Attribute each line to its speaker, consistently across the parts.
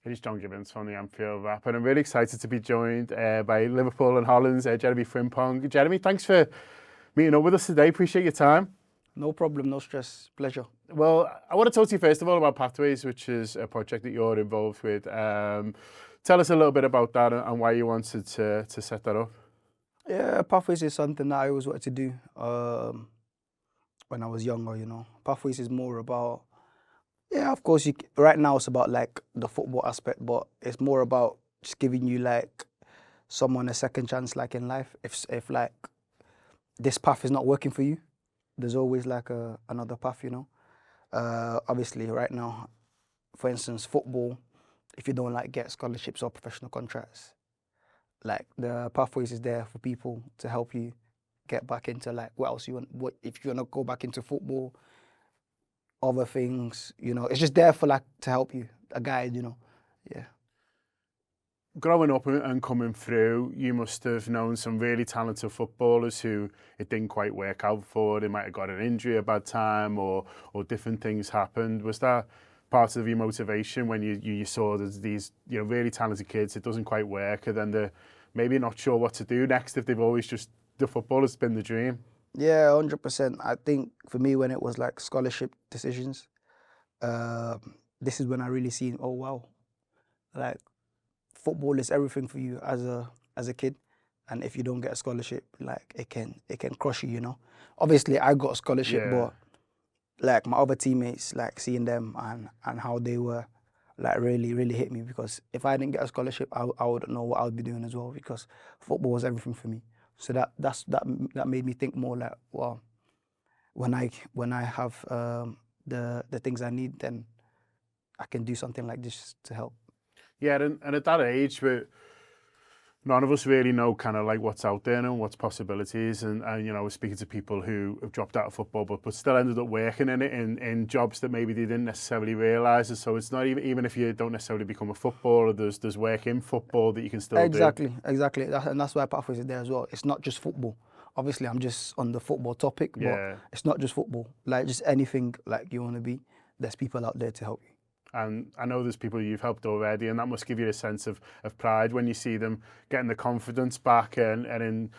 Speaker 1: It is John Gibbons from the Anfield Wrap, and I'm really excited to be joined by Liverpool and Holland's Jeremie Frimpong. Jeremie, thanks for meeting up with us today. Appreciate your time.
Speaker 2: No problem, no stress, pleasure.
Speaker 1: Well, I want to talk to you first of all about Pathways, which is a project that you're involved with. Tell us a little bit about that and why you wanted to set that up.
Speaker 2: Yeah, Pathways is something that I always wanted to do when I was younger, Pathways is more about, of course, right now it's about like the football aspect, but it's more about just giving you like someone a second chance like in life. If like this path is not working for you, there's always like another path, Obviously right now, for instance, football, if you don't like get scholarships or professional contracts, like the Pathways is there for people to help you get back into like what else you want. What if you want to go back into football, other things, it's just there for like to help you, a guide, yeah.
Speaker 1: Growing up and coming through, you must have known some really talented footballers who it didn't quite work out for. They might have got an injury, a bad time, or different things happened. Was that part of your motivation when you saw there's these really talented kids, it doesn't quite work, and then they're maybe not sure what to do next if they've always just, the football has been the dream?
Speaker 2: Yeah, 100%. I think for me, when it was like scholarship decisions, this is when I really seen, oh wow, like football is everything for you as a kid, and if you don't get a scholarship, like it can crush you, Obviously, I got a scholarship, but like my other teammates, like seeing them and how they were, like really hit me, because if I didn't get a scholarship, I wouldn't know what I would be doing as well, because football was everything for me. So that made me think more like, well, when I have the things I need, then I can do something like this to help.
Speaker 1: Yeah, and at that age, none of us really know kind of like what's out there and what's possibilities. And we're speaking to people who have dropped out of football, but still ended up working in it in jobs that maybe they didn't necessarily realise. And so it's not even if you don't necessarily become a footballer, there's work in football that you can still do.
Speaker 2: Exactly. And that's why Pathways is there as well. It's not just football. Obviously, I'm just on the football topic, but it's not just football. Like just anything like you want to be, there's people out there to help you.
Speaker 1: And I know there's people you've helped already, and that must give you a sense of pride when you see them getting the confidence back and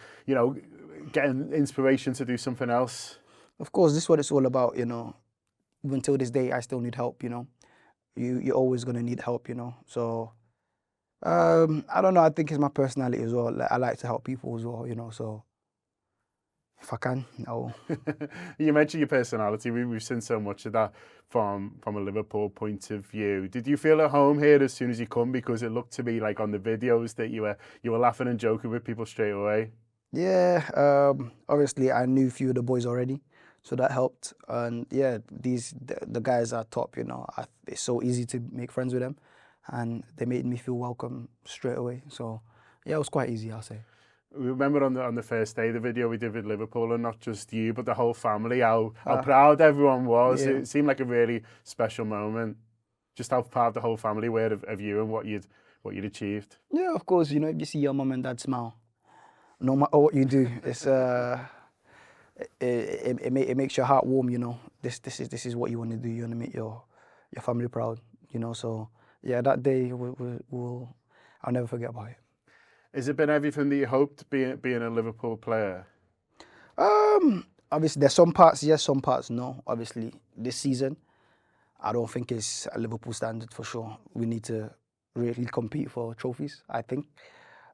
Speaker 1: getting inspiration to do something else.
Speaker 2: Of course, this is what it's all about, Even till this day, I still need help, You're always going to need help, So, I don't know, I think it's my personality as well. Like, I like to help people as well, So if I can, no.
Speaker 1: You mentioned your personality. We've seen so much of that from a Liverpool point of view. Did you feel at home here as soon as you come? Because it looked to me like on the videos that you were laughing and joking with people straight away.
Speaker 2: Yeah, obviously I knew a few of the boys already, so that helped. And yeah, the guys are top. It's so easy to make friends with them, and they made me feel welcome straight away. So yeah, it was quite easy, I'll say.
Speaker 1: We remember on the first day, the video we did with Liverpool, and not just you, but the whole family, how proud everyone was. Yeah. It seemed like a really special moment. Just how proud the whole family were of you and what you'd achieved.
Speaker 2: Yeah, of course. If you see your mum and dad smile, no matter what you do, it's it makes your heart warm. This is what you want to do. You want to make your family proud. So yeah, that day I'll never forget about it.
Speaker 1: Has it been everything that you hoped being a Liverpool player?
Speaker 2: Obviously, there's some parts yes, some parts no. Obviously, this season, I don't think it's a Liverpool standard for sure. We need to really compete for trophies, I think.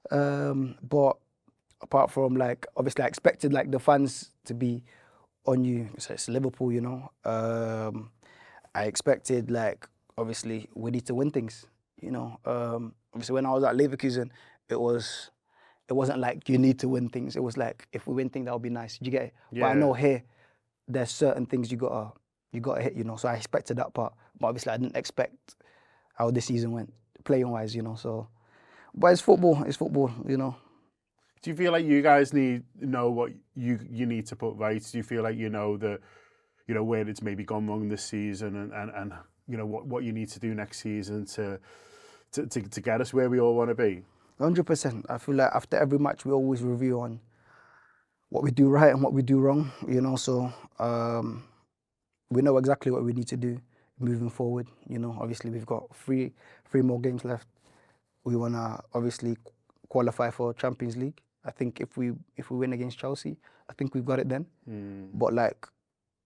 Speaker 2: But apart from like, obviously, I expected like the fans to be on you. So it's Liverpool, I expected like, obviously, we need to win things. Obviously, when I was at Leverkusen, it wasn't like you need to win things. It was like, if we win things, that would be nice. Do you get it? Yeah. But I know here, there's certain things you gotta hit, So I expected that part, but obviously I didn't expect how this season went, playing wise, So, but it's football.
Speaker 1: Do you feel like you guys know what you need to put right? Do you feel like that where it's maybe gone wrong this season and what you need to do next season to get us where we all want to be?
Speaker 2: 100%. I feel like after every match, we always review on what we do right and what we do wrong, So we know exactly what we need to do moving forward. You know, obviously we've got three more games left. We want to obviously qualify for Champions League. I think if we win against Chelsea, I think we've got it then. But like,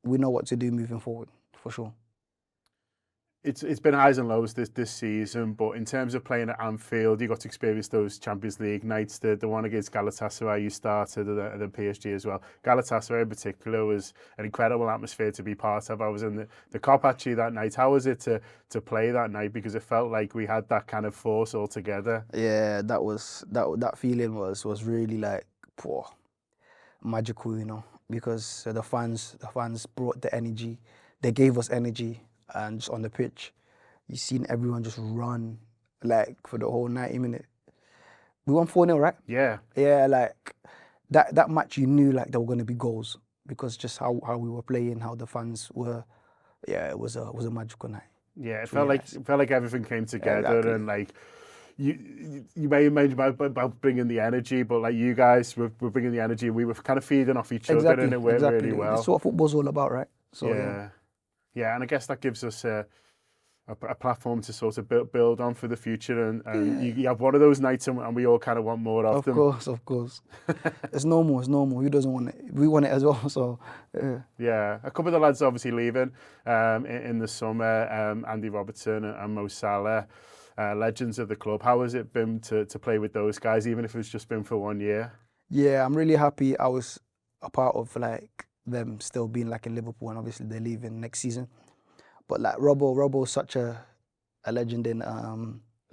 Speaker 2: we know what to do moving forward for sure.
Speaker 1: It's been highs and lows this season, but in terms of playing at Anfield, you got to experience those Champions League nights. The one against Galatasaray, you started, and then PSG as well. Galatasaray in particular was an incredible atmosphere to be part of. I was in the Cop actually that night. How was it to play that night? Because it felt like we had that kind of force all together.
Speaker 2: Yeah, that feeling was really like magical, you know, because the fans brought the energy. They gave us energy. And just on the pitch, you seen everyone just run like for the whole 90 minutes. We won 4-0, right?
Speaker 1: Yeah.
Speaker 2: Yeah, like that match, you knew like there were going to be goals because just how we were playing, how the fans were. Yeah, it was a magical night.
Speaker 1: Yeah, it felt like everything came together,
Speaker 2: exactly.
Speaker 1: and like you may have mentioned about bringing the energy, but like you guys were bringing the energy. We were kind of feeding off each other, and it worked really well.
Speaker 2: That's what football's all about, right? So
Speaker 1: yeah. Yeah, and I guess that gives us a platform to sort of build on for the future, and you have one of those nights, and we all kind of want more of them.
Speaker 2: Of course. It's normal. Who doesn't want it? We want it as well. So
Speaker 1: yeah, a couple of the lads obviously leaving in the summer. Andy Robertson and Mo Salah, legends of the club. How has it been to play with those guys, even if it's just been for 1 year?
Speaker 2: Yeah, I'm really happy. I was a part of like them still being like in Liverpool, and obviously they're leaving next season. But like Robbo's such a legend in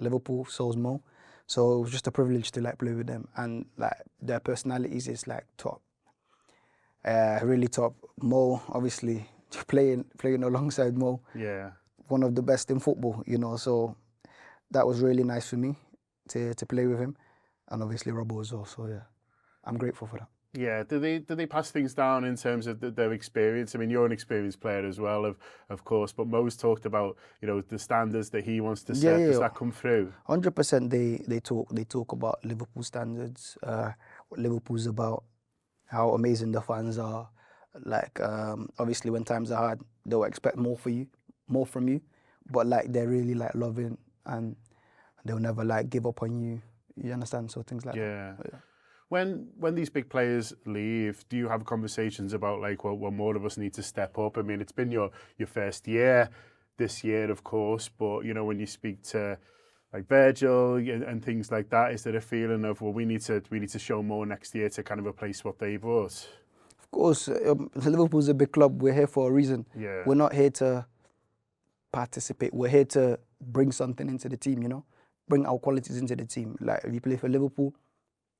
Speaker 2: Liverpool, so's Mo. So it was just a privilege to like play with them, and like their personalities is like top, really top. Mo, obviously playing alongside Mo,
Speaker 1: yeah,
Speaker 2: one of the best in football, you know. So that was really nice for me to play with him, and obviously Robbo as well. So yeah, I'm grateful for that.
Speaker 1: Yeah, do they pass things down in terms of their experience? I mean, you're an experienced player as well, of course, but Mo's talked about, you know, the standards that he wants to set. Does that come through?
Speaker 2: 100%. They talk about Liverpool standards, what Liverpool's about, how amazing the fans are. Like obviously when times are hard, they'll expect more from you, but like they're really like loving, and they'll never like give up on you. You understand? So things like that. Yeah.
Speaker 1: When these big players leave, do you have conversations about like, well, more of us need to step up? I mean, it's been your first year this year, of course, but you know, when you speak to like Virgil and things like that, is there a feeling of, well, we need to show more next year to kind of replace what they brought?
Speaker 2: Of course, Liverpool's a big club. We're here for a reason.
Speaker 1: Yeah.
Speaker 2: We're not here to participate. We're here to bring something into the team, you know, bring our qualities into the team. Like if you play for Liverpool,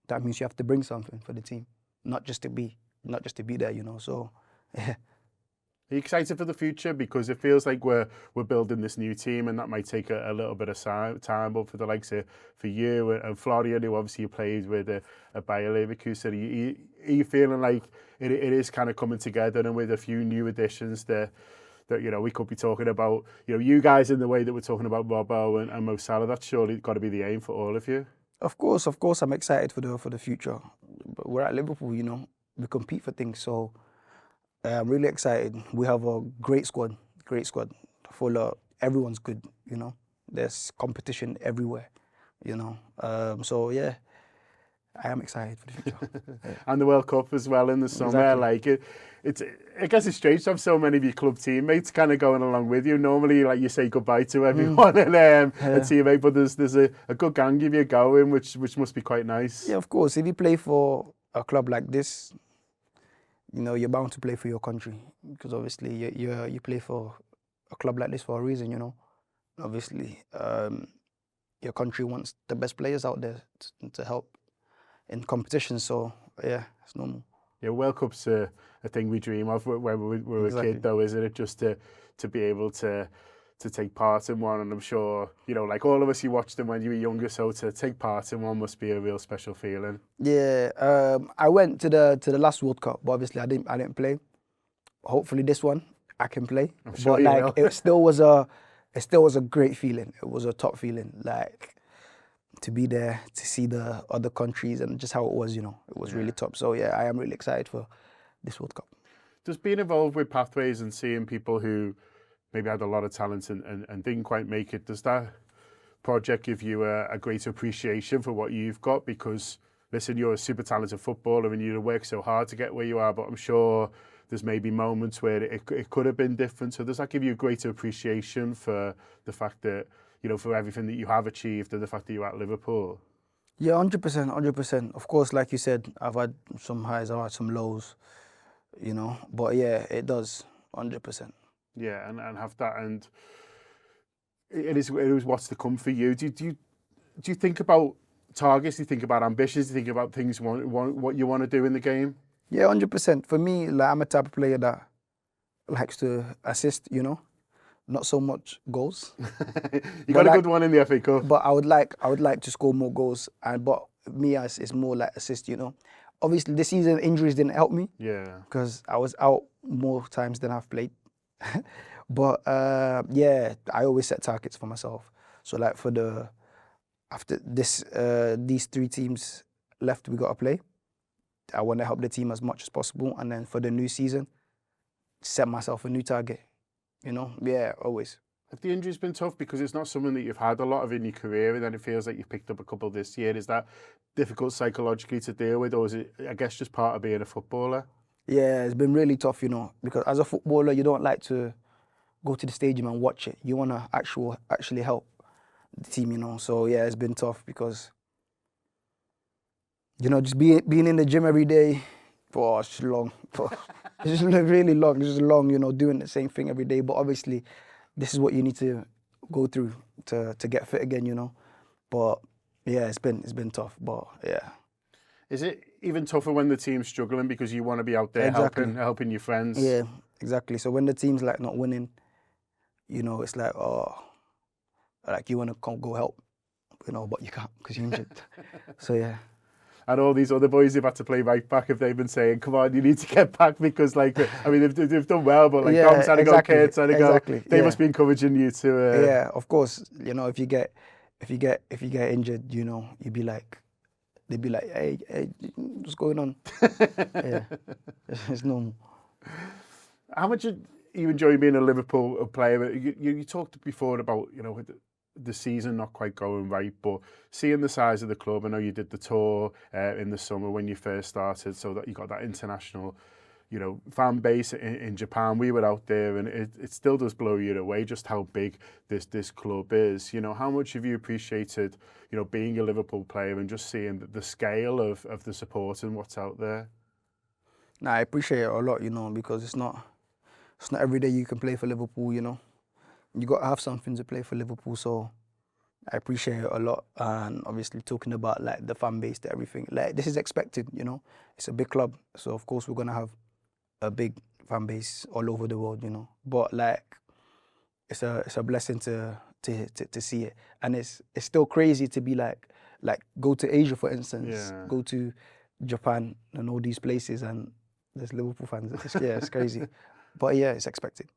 Speaker 2: that means you have to bring something for the team, not just to be there, you know. So, yeah.
Speaker 1: Are you excited for the future? Because it feels like we're building this new team, and that might take a little bit of time. But for the likes of for you and Florian, who obviously you played with at Bayer Leverkusen, are you feeling like it is kind of coming together, and with a few new additions that you know we could be talking about, you know, you guys in the way that we're talking about Robbo and Mo Salah? That's surely got to be the aim for all of you.
Speaker 2: Of course, I'm excited for the future. But we're at Liverpool, you know, we compete for things, so I'm really excited. We have a great squad, full of everyone's good, you know. There's competition everywhere, you know. So yeah, I am excited for the future. Yeah.
Speaker 1: And the World Cup as well in the summer.
Speaker 2: Exactly.
Speaker 1: Like I guess it's strange to have so many of your club teammates kind of going along with you. Normally, like you say goodbye to everyone and a teammate, but there's a good gang of you going, which must be quite nice.
Speaker 2: Yeah, of course. If you play for a club like this, you know, you're bound to play for your country, because obviously you play for a club like this for a reason, you know. Obviously, your country wants the best players out there to help in competition. So yeah, it's normal.
Speaker 1: Yeah, World Cup's a thing we dream of when we were a kid, though, isn't it? Just to be able to take part in one, and I'm sure, you know, like all of us, you watched them when you were younger, so to take part in one must be a real special feeling.
Speaker 2: Yeah, I went to the last World Cup, but obviously I didn't play. Hopefully this one I can play.
Speaker 1: I'm sure
Speaker 2: but
Speaker 1: you
Speaker 2: like
Speaker 1: will.
Speaker 2: it still was a great feeling. It was a top feeling, like to be there, to see the other countries and just how it was, you know. It was really top. So yeah, I am really excited for this World Cup.
Speaker 1: Just being involved with Pathways and seeing people who maybe had a lot of talent and didn't quite make it. Does that project give you a greater appreciation for what you've got? Because, listen, you're a super talented footballer and you've worked so hard to get where you are, but I'm sure there's maybe moments where it could have been different. So does that give you a greater appreciation for the fact that, you know, for everything that you have achieved and the fact that you're at Liverpool?
Speaker 2: Yeah, 100%, 100%. Of course, like you said, I've had some highs, I've had some lows, you know. But yeah, it does, 100%.
Speaker 1: Yeah, and have that, and it is what's to come for you. Do you think about targets? Do you think about ambitions? Do you think about things what you want to do in the game?
Speaker 2: Yeah, 100%. For me, like, I'm a type of player that likes to assist, you know, not so much goals.
Speaker 1: You got a good one in the FA Cup.
Speaker 2: But I would like to score more goals, but me as it's more like assist, you know. Obviously, this season injuries didn't help me.
Speaker 1: Yeah.
Speaker 2: Because I was out more times than I've played. But yeah, I always set targets for myself. So like after these 3 teams left we got to play, I want to help the team as much as possible, and then for the new season, set myself a new target. You know, yeah, always.
Speaker 1: Have the injuries been tough? Because it's not something that you've had a lot of in your career, and then it feels like you've picked up a couple this year. Is that difficult psychologically to deal with, or is it, I guess, just part of being a footballer?
Speaker 2: Yeah, it's been really tough, you know, because as a footballer, you don't like to go to the stadium and watch it. You want to actually help the team, you know. So yeah, it's been tough because, you know, just being in the gym every day, it's just long. It's just really long. It's just long, you know, doing the same thing every day. But obviously, this is what you need to go through to get fit again, you know. But yeah, it's been tough. But yeah.
Speaker 1: Is it even tougher when the team's struggling because you want to be out there helping your friends?
Speaker 2: Yeah, exactly. So when the team's like not winning, you know, it's like, like you want to go help, you know, but you can't because you're injured. So yeah.
Speaker 1: And all these other boys who've had to play right back, if they've been saying, come on, you need to get back because, like, I mean, they've done well, but like, Dom's had to go, Kate's had to go. They must be encouraging you to...
Speaker 2: Yeah, of course. You know, if you get injured, you know, they'd be like, hey, what's going on? Yeah, it's normal.
Speaker 1: How much you enjoy being a Liverpool player? You talked before about, you know, the season not quite going right, but seeing the size of the club, I know you did the tour in the summer when you first started, so that you got that international, you know, fan base in Japan. We were out there, and it still does blow you away just how big this club is. You know, how much have you appreciated, you know, being a Liverpool player and just seeing the scale of the support and what's out there?
Speaker 2: Nah, I appreciate it a lot, you know, because it's not every day you can play for Liverpool, you know. You got to have something to play for Liverpool, so I appreciate it a lot. And obviously talking about like the fan base to everything, like this is expected, you know. It's a big club, so of course we're gonna have a big fan base all over the world, you know. But like it's a blessing to see it, and it's still crazy to be like go to Asia, for instance, go to Japan and all these places, and there's Liverpool fans. It's crazy, but yeah, it's expected.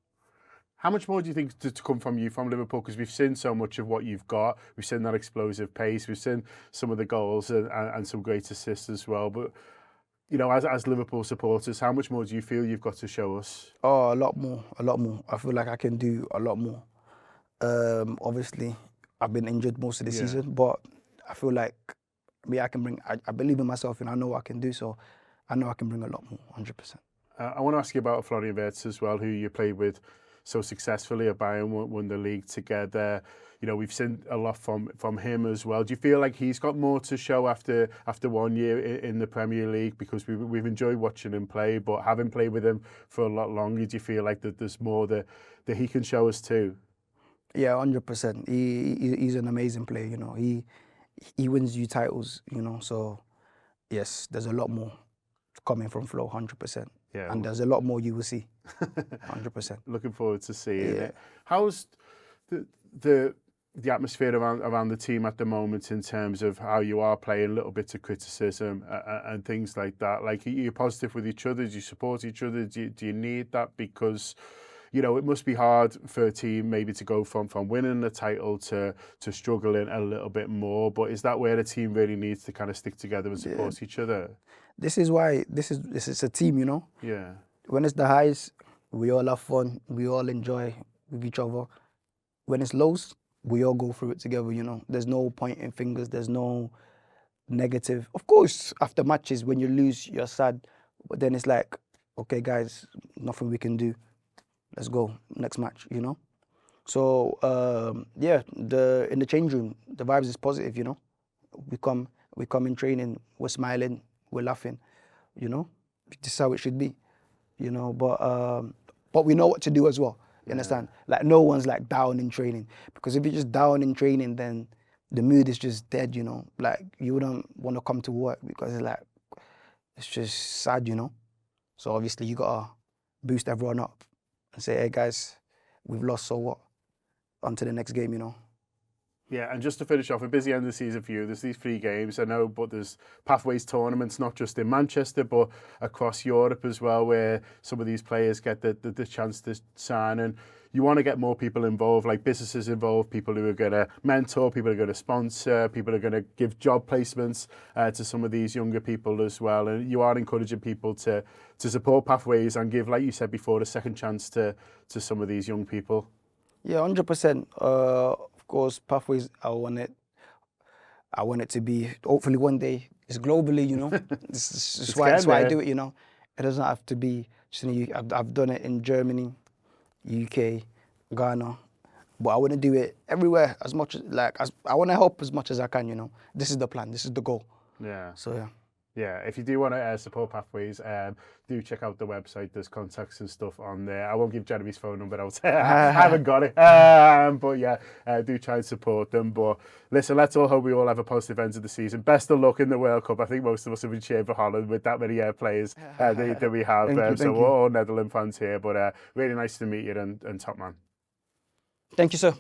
Speaker 1: How much more do you think to come from you, from Liverpool? Because we've seen so much of what you've got. We've seen that explosive pace. We've seen some of the goals and some great assists as well. But, you know, as Liverpool supporters, how much more do you feel you've got to show us?
Speaker 2: Oh, a lot more. I feel like I can do a lot more. Obviously, I've been injured most of the season, but I feel like I can bring. I believe in myself, and I know what I can do. So I know I can bring a lot more, 100%.
Speaker 1: I want to ask you about Florian Wirtz as well, who you played with so successfully at Bayern, won the league together. You know, we've seen a lot from him as well. Do you feel like he's got more to show after 1 year in the Premier League? Because we've enjoyed watching him play, but having played with him for a lot longer, do you feel like that there's more that he can show us too?
Speaker 2: Yeah, 100%. He's an amazing player. You know, he wins you titles. You know, so yes, there's a lot more coming from Flo, 100%.
Speaker 1: Yeah,
Speaker 2: and there's a lot more you will see, 100%.
Speaker 1: Looking forward to seeing it. How's the atmosphere around the team at the moment in terms of how you are playing, little bits of criticism and things like that? Like, are you positive with each other? Do you support each other? Do you need that? Because, you know, it must be hard for a team maybe to go from winning the title to struggling a little bit more. But is that where a team really needs to kind of stick together and support each other?
Speaker 2: This is why this is a team, you know.
Speaker 1: Yeah.
Speaker 2: When it's the highs, we all have fun. We all enjoy with each other. When it's lows, we all go through it together, you know. There's no pointing fingers, there's no negative. Of course, after matches, when you lose, you're sad. But then it's like, okay, guys, nothing we can do. Let's go, next match, you know. So, yeah, in the change room, the vibes is positive, you know. We come in training, we're smiling, we're laughing, you know. This is how it should be, you know. But we know what to do as well. You understand? Like no one's like down in training, because if you're just down in training, then the mood is just dead, you know. Like you wouldn't want to come to work because it's just sad, you know. So obviously you gotta boost everyone up and say, hey guys, we've lost, so what? On to the next game, you know.
Speaker 1: Yeah, and just to finish off, a busy end of the season for you. There's these 3 games, I know, but there's Pathways tournaments, not just in Manchester, but across Europe as well, where some of these players get the chance to sign. And you want to get more people involved, like businesses involved, people who are going to mentor, people who are going to sponsor, people who are going to give job placements to some of these younger people as well. And you are encouraging people to support Pathways and give, like you said before, a second chance to some of these young people.
Speaker 2: Yeah, 100%. Of course, Pathways, I want it to be, hopefully one day, it's globally, you know. That's why I do it, you know. It doesn't have to be just in the UK. I've done it in Germany, UK, Ghana, but I want to do it everywhere as much as I want to help as much as I can, you know. This is the plan, this is the goal.
Speaker 1: Yeah.
Speaker 2: So yeah.
Speaker 1: Yeah, if you do want to support Pathways, do check out the website. There's contacts and stuff on there. I won't give Jeremie's phone number out. I haven't got it. But yeah, do try and support them. But listen, let's all hope we all have a positive end of the season. Best of luck in the World Cup. I think most of us have been cheering for Holland with that many players that we have.
Speaker 2: Thank you.
Speaker 1: We're all Netherlands fans here. But really nice to meet you and top man.
Speaker 2: Thank you, sir.